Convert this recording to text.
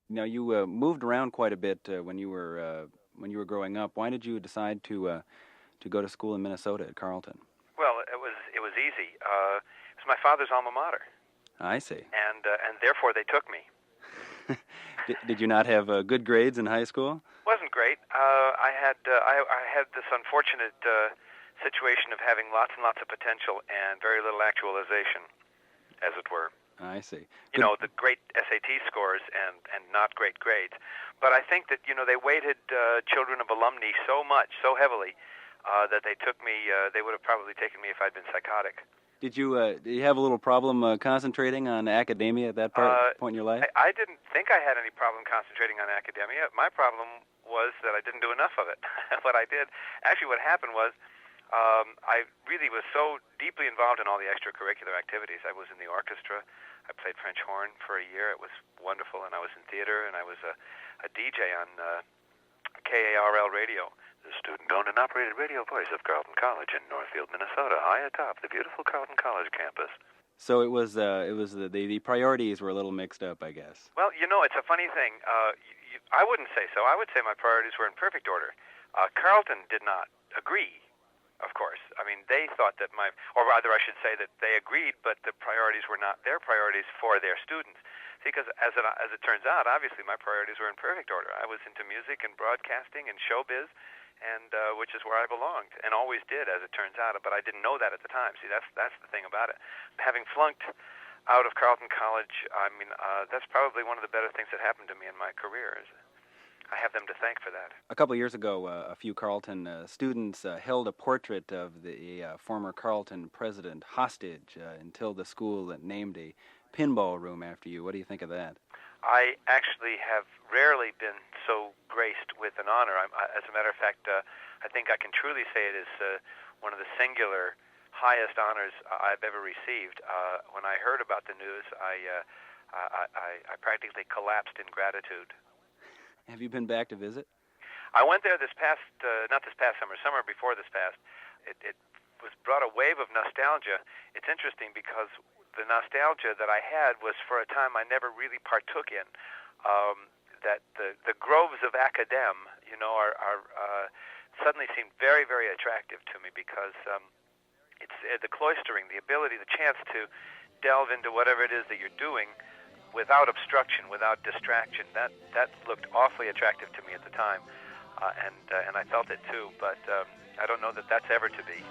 Now, you moved around quite a bit when you were growing up. Why did you decide to go to school in Minnesota at Carleton? Well, it was easy. It was my father's alma mater, I see. and therefore they took me. Did you not have good grades in high school? Wasn't great. I had this unfortunate situation of having lots and lots of potential and very little actualization, as it were. I see. You know, the great SAT scores and not great grades. But I think that, they weighted children of alumni so much, so heavily, that they took me, they would have probably taken me if I'd been psychotic. Did you have a little problem concentrating on academia at that point in your life? I didn't think I had any problem concentrating on academia. My problem was that I didn't do enough of it. What I did, actually what happened was, I really was so deeply involved in all the extracurricular activities. I was in the orchestra. I played French horn for a year. It was wonderful. And I was in theater, and I was a DJ on KARL radio, the student-owned and operated radio voice of Carleton College in Northfield, Minnesota, high atop the beautiful Carleton College campus. So it was the priorities were a little mixed up, I guess. Well, it's a funny thing. I wouldn't say so. I would say my priorities were in perfect order. Carleton did not agree, of course. I mean, they thought that or rather I should say that they agreed, but the priorities were not their priorities for their students. See, because as it turns out, obviously my priorities were in perfect order. I was into music and broadcasting and showbiz, and which is where I belonged, and always did, as it turns out. But I didn't know that at the time. See, that's the thing about it. Having flunked out of Carleton College, I mean, that's probably one of the better things that happened to me in my career. I have them to thank for that. A couple of years ago, a few Carleton students held a portrait of the former Carleton president hostage until the school named a pinball room after you. What do you think of that? I actually have rarely been so graced with an honor. As a matter of fact, I think I can truly say it is one of the singular highest honors I've ever received. When I heard about the news, I practically collapsed in gratitude. Have you been back to visit? I went there not this past summer before this past. It was brought a wave of nostalgia. It's interesting because the nostalgia that I had was for a time I never really partook in. That the groves of academe, are suddenly seemed very, very attractive to me because it's the cloistering, the ability, the chance to delve into whatever it is that you're doing without obstruction, without distraction. That looked awfully attractive to me at the time, and I felt it too. But I don't know that that's ever to be.